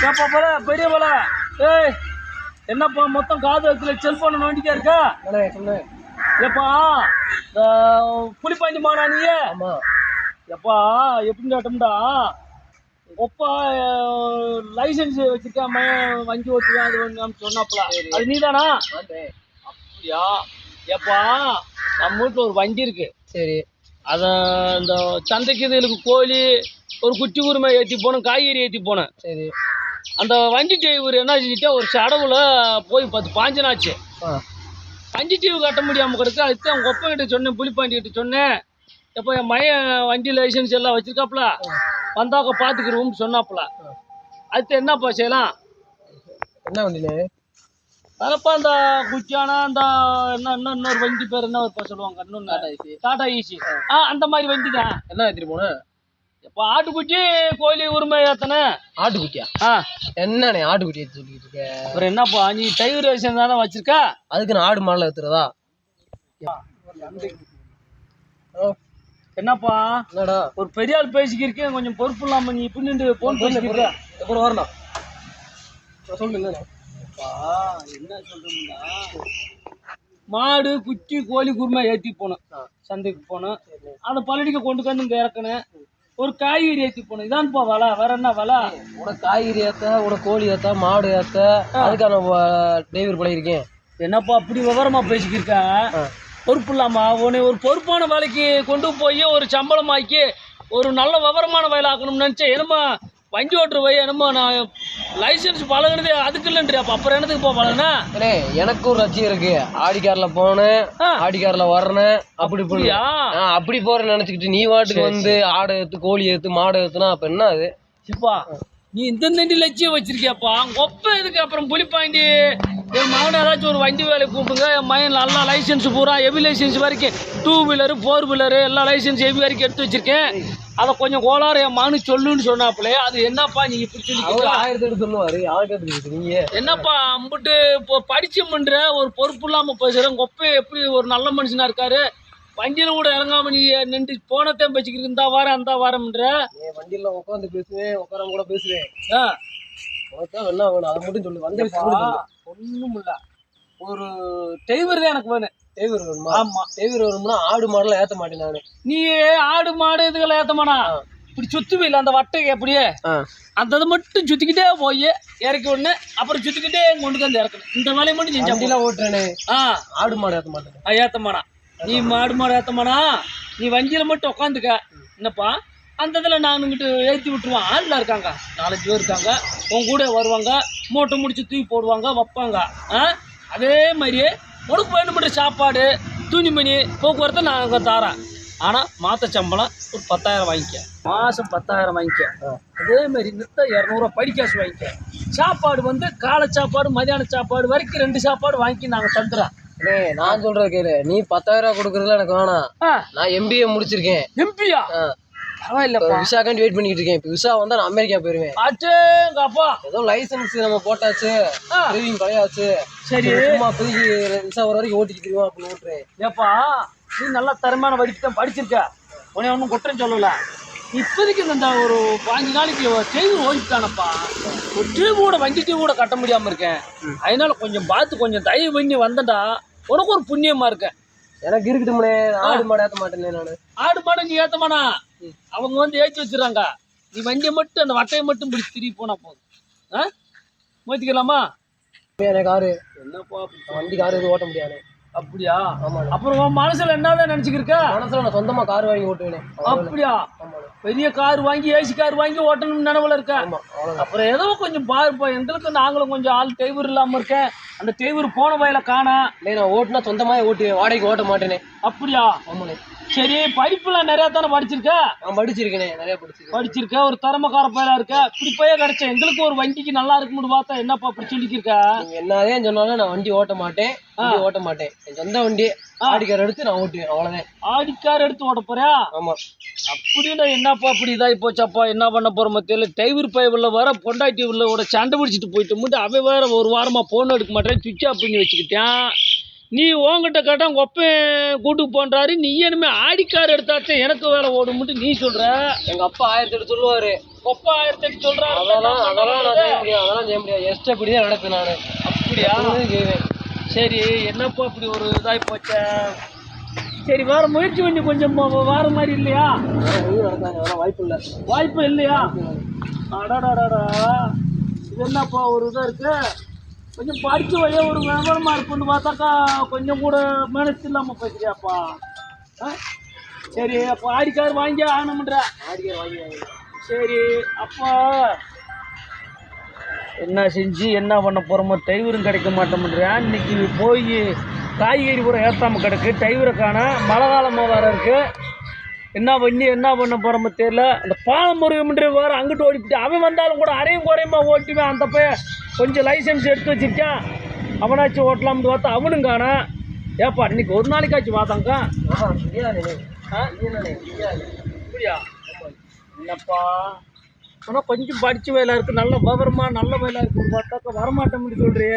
ஏப்பா போல பெரிய போல. ஏய் என்னப்பா மொத்தம் காது வச்சுல செல்போன் நோண்டிட்டே இருக்கா? சொல்லு. ஏப்பா புலிப்பாண்டி மாடா நீ? ஆமா. எப்பா எப்படின்னு கேட்டோம்டா, ஒப்பா லைசன்ஸ் வச்சுருக்கேன் வண்டி ஓட்டுவேன் அது ஒன்று சொன்னாப்புல. அது நீ தானா? அப்படியா? ஏப்பா நம்ம வீட்டில் ஒரு வண்டி இருக்கு. சரி. அதை இந்த சந்தைக்கு இதுக்கு கோழி ஒரு குட்டி உரிமை ஏற்றி போனோம், காய்கறி ஏற்றி போனேன். சரி. அந்த வண்டி டிரைவர் என்ன செஞ்சுட்டா ஒரு சடவுல போய் 10-15 நாச்சு. வண்டி டிவி கட்ட முடியாமல் கிடக்கு. அதுக்கு அவங்க ஒப்ப கிட்ட சொன்னேன், புலிப்பாண்டி கிட்ட சொன்னேன். எப்போ என் மையன் வண்டி லைசன்ஸ் எல்லாம் வச்சிருக்காப்புல, வந்தாக்க பார்த்துக்கிறோம்னு சொன்னாப்புல. அடுத்து என்னப்பா செய்யலாம்? என்ன வண்டியில? அதப்பா இந்த குச்சியானா அந்த இன்னொரு வண்டி பேர் என்ன ஒரு சொல்லுவாங்க, இன்னொன்று டாடா ஈசி. அந்த மாதிரி வண்டி தான். என்ன ஏற்றிட்டு போனேன்? இப்போ ஆட்டுக்குச்சி கோழி உரிமை ஏத்தனே. ஆட்டுக்குட்டியா? என்னண்ணே ஆட்டுக்குட்டி ஏற்றி சொல்லிட்டு இருக்க? அப்புறம் என்னப்பா நீ டிரைவர் லைசன்ஸ் தானே வச்சிருக்க? அதுக்கு நான் ஆடு மாடல ஏத்துறதா? என்னப்பா என்னடா ஒரு பெரிய ஆள் பேசிக்கிருக்கேன், கொஞ்சம் பொறுப்பு இல்லாம நீ இப்படி போன் பேசிக்கிற. எப்போ வரணும் சொல்லு. என்ன சொல்றோம்னா, மாடு குச்சி கோழி குருமா ஏற்றி போனோம், சந்தைக்கு போனோம். அதை பழனிக்கு கொண்டு வந்து இங்கே இறக்கணும். ஒரு காய்கறி ஏற்றி போனோம். இதான்ப்பா வேலை, வேற என்ன வேலை? உனக்கு காய்கறி ஏற்ற, உனக்கு கோழி ஏற்ற, மாடு ஏற்ற, அதுக்கான டிரைவர் பழகிருக்கேன். என்னப்பா அப்படி விவரமா பேசிக்கிருக்க? பொறுப்பு இல்லாமா உன்னை ஒரு பொறுப்பான வேலைக்கு கொண்டு போய் ஒரு சம்பளம் ஆக்கி ஒரு நல்ல விவரமான வேலை ஆக்கணும்னு நினச்சேன். என்னம்மா வண்டி ஓட்டுற வை, என்னம்மா நான் லைசன்ஸ் பழகினது அதுக்கு இல்லைன்றி. அப்போ அப்புறம் என்னத்துக்கு பழகுனா? எனக்கு ஒரு லட்சியம் இருக்கு. ஆடிக்காரில் போனேன், ஆடிக்காரில் வர்றேன், அப்படி போறியா? அப்படி போறேன்னு நினச்சிக்கிட்டு நீ வாட்டுக்கு வந்து ஆடை ஏற்று, கோழி ஏற்று, மாடு ஏற்றுனா அப்போ என்ன அது? சிப்பா நீ இந்த லட்சியம் வச்சிருக்கியாப்பா? ஒப்ப இதுக்கு அப்புறம் புலிப்பாண்டி என் மகன் ஏதாச்சும் ஒரு வண்டி வேலை கூப்பிடுங்க. என் மகன் நல்லா லைசன்ஸ் பூரா ஹெவி லைசன்ஸ் வரைக்கும் 2 வீலரு 4 வீலரு எல்லா லைசன்ஸ் ஹெவி வரைக்கும் எடுத்து வச்சிருக்கேன். அதை கொஞ்சம் கோளாறு என் மகனுக்கு சொல்லுன்னு சொன்னாப்புலே. அது என்னப்பா நீ இப்படி சொல்லி 1000 சொல்லுவாரு. நீங்க என்னப்பா அம்பிட்டு இப்போ படிச்சமுன்ற ஒரு பொறுப்பு இல்லாமல் பேசுகிறேன். கொப்பை எப்படி ஒரு நல்ல மனுஷனா இருக்காரு? வண்டியில் கூட இறங்காம நீ நின்று போனத்தையும் பேசிக்கிட்டு இந்த வாரம் அந்த வாரம்ன்ற. வண்டியில உட்காந்து பேசுவேன், உட்கார கூட பேசுவேன். என்ன வேணும் அதை மட்டும் சொல்லு. வந்து ஒன்றும் இல்லை, ஒரு டிரைவர் தான் எனக்கு வேணும். டிரைவர் வேணுமா? ஆமாம், டிரைவர் வேணும்னா ஆடு மாடெல்லாம் ஏற்ற மாட்டேன் நான். நீ ஆடு மாடு இதுகளை ஏற்றமானா இப்படி சுற்றுவே இல்லை. அந்த வட்டை எப்படியே அந்த இது மட்டும் சுற்றிக்கிட்டே போய் இறக்கி விடனே அப்புறம் சுற்றிக்கிட்டே கொண்டு வந்து இறக்கணும். இந்த வேலையை மட்டும் செஞ்சா வண்டியெல்லாம் ஓட்டுறேனே. ஆடு மாடு ஏற்ற மாட்டேன். ஏற்றமானா நீ மாடு ஏற்றமானா நீ வண்டியில் மட்டும் உட்காந்துக்க. என்னப்பா அந்த இதில் நான் இங்கிட்டு ஏற்றி விட்டுருவான். ஆளில் இருக்காங்க, 4-5 பேர் இருக்காங்க. உன் கூட வருவாங்க, மூட்டை முடிச்சு தூக்கி போடுவாங்க, வைப்பாங்க. அதே மாதிரியே உனக்கு வேணுமென்ற சாப்பாடு, துணிமணி, போக்குவரத்தை நான் அங்கே தரேன். ஆனால் மாத சம்பளம் ஒரு 10,000 வாங்கிக்க. மாதம் 10,000 வாங்கிக்க. அதே மாதிரி நிறுத்த 200 படிக்காசு வாங்கிக்க. சாப்பாடு வந்து காலை சாப்பாடு மதியான சாப்பாடு வரைக்கும் 2 சாப்பாடு வாங்கி நாங்கள் தந்துடுறோம். நான் சொல்ற கேளு. நீ 10,000 கொடுக்கறதுல எனக்கு வேணாம். நான் MBA முடிச்சிருக்கேன். எம்பியா? பரவாயில்லப்பா. விசாக்காண்டி வெயிட் பண்ணிட்டு இருக்கேன். இப்போ விசா வந்தா நான் அமெரிக்கா போயிருவேன். அச்சேங்கப்பா, ஏதோ லைசன்ஸ் நம்ம போட்டாச்சு, டிரைவிங் பழையாச்சு. சரி சும்மா போய் விசா வர வரைக்கும் ஓட்டிக்கிட்டு இருக்கோம் அப்படின்னு ஓட்டுறேன். ஏப்பா நீ நல்லா தரமான வடிப்பு தான் படிச்சிருக்க, உன்னை ஒன்றும் குற்றம் சொல்லல. இப்போதைக்கு இந்த ஒரு 5 நாளைக்கு டிரைவர் ஓடிட்டானப்பா. ஒரு டியூப் கூட வண்டி டியூப் கூட கட்ட முடியாமல் இருக்கேன். அதனால கொஞ்சம் பார்த்து கொஞ்சம் தயவு பண்ணி வந்தடா, உனக்கு ஒரு புண்ணியமா இருக்கேன். எனக்கு இருக்கட்டும்னே. ஆடு மாடு ஏற்ற மாட்டேனே நான். ஆடு மாடு நீ ஏற்றமானா அவங்க வந்து ஏற்றி வச்சிடறாங்க. நீ வண்டியை மட்டும் அந்த வட்டையை மட்டும் பிடிச்சி திரும்பி போனா போதும். மாற்றிக்கலாமா? எனக்கு காரு என்னப்பா வண்டி காரு எதுவும் ஓட்ட முடியாது. அப்படியா? அப்புறம் உன் மனசுல என்னதான் நினைச்சுக்கிருக்க? மனசுல நான் சொந்தமா கார் வாங்கி ஓட்டுவேன். அப்படியா? பெரிய கார் வாங்கி ஏசி கார் வாங்கி ஓட்டணும்னு நினைவுல இருக்க. அப்புறம் ஏதோ கொஞ்சம் பாருப்பா, எங்களுக்கு நாங்களும் கொஞ்சம் ஆள் டிரைவர் இல்லாம இருக்கேன். அந்த டிரைவர் போன வயல காணா. நான் ஓட்டுனா சொந்தமாக ஓட்டுவேன், வாடகைக்கு ஓட்ட மாட்டேனே. அப்படியா? ஆமாண்ணே. சரி படிப்புலாம் நிறைய தானே படிச்சிருக்க? நான் படிச்சிருக்கேனே, நிறைய படிச்சிருக்க. ஒரு திறமைக்கார பயிலா இருக்க. இப்படி போய் கிடைச்ச எங்களுக்கு ஒரு வண்டிக்கு நல்லா இருக்கும்னு பார்த்தா என்னப்பா அப்படி சொல்லிக்கிருக்க? என்னதே சொன்னாலும் நான் வண்டி ஓட்ட மாட்டேன். ஓட்ட மாட்டேன். என் சொந்த வண்டி ஆடிக்கார் எடுத்து நான் ஓட்டுவேன், அவ்வளவுதான். ஆடிக்கார் எடுத்து ஓட்ட போறியா? ஆமா. அப்படின்னா என்னப்பா அப்படி இதாகி போச்சாப்பா? என்ன பண்ண போற மத்தியில டிரைவர் பைபிள்ல வர பொண்டாட்டி உள்ள சண்டை பிடிச்சிட்டு போயிட்டு அவன் வேற ஒரு வாரமா போன் எடுக்க மாட்டேன், சுவிட்ச் ஆஃப் பண்ணி வச்சுக்கிட்டேன். நீ உன்கிட்ட கேட்டா உங்க ஒப்பன் கூட்டுக்கு போன்றாரு, நீ இனிமே ஆடிக்கார் எடுத்தாச்சும் எனக்கு வேலை ஓடும்ட்டு நீ சொல்ற. எங்க அப்பா 1008 சொல்லுவாரு. ஒப்பா 1008 சொல்றாரு. அதெல்லாம் நான் செய்ய முடியாது, அதெல்லாம் செய்ய முடியாது. எஸ்ட் இப்படிதான் நடப்பேன் நானு. அப்படியா? செய்வேன். சரி, என்னப்பா இப்படி ஒரு இதாகி போச்ச. சரி, வேற முயற்சி பண்ணி கொஞ்சம் வேற மாதிரி இல்லையா? நடத்தாங்க, அதெல்லாம் வாய்ப்பு இல்லை. வாய்ப்பு இல்லையா? அடாடாடாடா, இது என்னப்பா ஒரு இதாக இருக்கு. கொஞ்சம் படித்து வழியே ஒரு விவரமாக இருக்குன்னு பார்த்தாக்கா கொஞ்சம் கூட மேனேஜ் இல்லாமல் போச்சுறியாப்பா. சரி, அப்போ ஆடிக்கார் வாங்கி ஆகணும்ன்ற. ஆடிக்கார் வாங்கி. சரி, அப்போ என்ன செஞ்சு என்ன பண்ண போகிறோமோ, டிரைவரும் கிடைக்க மாட்டோம்ன்ற. இன்னைக்கு போய் காய்கறி பூரா ஏற்றாமல் கிடக்கு, டிரைவரை காண. மழை காலமாக வேறு இருக்குது. என்ன பண்ண போகிறோமோ தெரியல. அந்த பாலமுருகன்ற வேறு அங்கிட்டு ஓடிப்பிட்டு, அவன் வந்தாலும் கூட அரையும் குறையுமா ஓட்டுவேன். அந்த பையன் கொஞ்சம் லைசன்ஸ் எடுத்து வச்சிருக்கான், அவனாச்சும் ஓட்டலாம்னு பார்த்தா அவனும் காணா. ஏப்பா இன்னைக்கு ஒரு நாளைக்காச்சும் பார்த்தாங்க. அப்படியா? என்னப்பா ஆனால் கொஞ்சம் படித்த வேலை இருக்குது, நல்ல விவரமாக நல்ல வேலை இருக்குன்னு பார்த்தாக்கா வரமாட்டோம்னு சொல்கிறிய.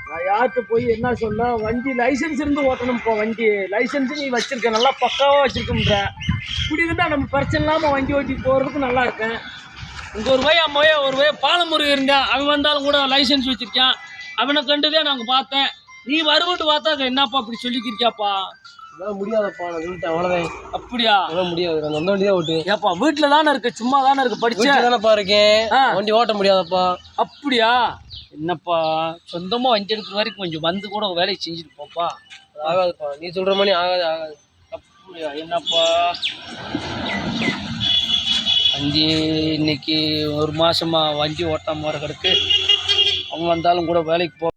நான் யார்கிட்ட போய் என்ன சொல்ல, வண்டி லைசன்ஸ் இருந்து ஓட்டணும்ப்பா. வண்டி லைசன்ஸு நீ வச்சுருக்க, நல்லா பக்காவாக வச்சுருக்கோம்ன்ற. இப்படி இருந்தால் நம்ம பிரச்சனை இல்லாமல் வண்டி ஓட்டி போகிறதுக்கு நல்லா இருக்கேன். இங்கே ஒரு வய அம்மையே ஒரு வய பாலமுருகன் இருந்தான், அவன் வந்தாலும் கூட லைசன்ஸ் வச்சுருக்கான். அவனை கண்டுதான் நாங்கள் பார்த்தேன். நீ வருவட்டு பார்த்தா என்னப்பா அப்படி சொல்லிக்கிறியாப்பா? அதெல்லாம் முடியாதப்பா, நான் சொல்லிட்டேன், அவ்வளோதான். அப்படியா? அதெல்லாம் முடியாது, நான் அந்த வண்டி தான் ஓட்டு. ஏப்பா வீட்டில் தானே இருக்கு, சும்மா தானே இருக்கு, படிச்சு தானேப்பா இருக்கேன். வண்டி ஓட்ட முடியாதப்பா. அப்படியா? என்னப்பா சொந்தமாக வண்டி எடுக்கிற வரைக்கும் கொஞ்சம் வந்து கூட வேலையை செஞ்சுட்டு போப்பா. ஆகாதுப்பா, நீ சொல்கிற மாதிரி ஆகாது. அப்படியா? என்னப்பா வண்டி இன்னைக்கு ஒரு மாதமாக வண்டி ஓட்டாமல் வர கிடக்கு. அவன் வந்தாலும் கூட வேலைக்கு போ.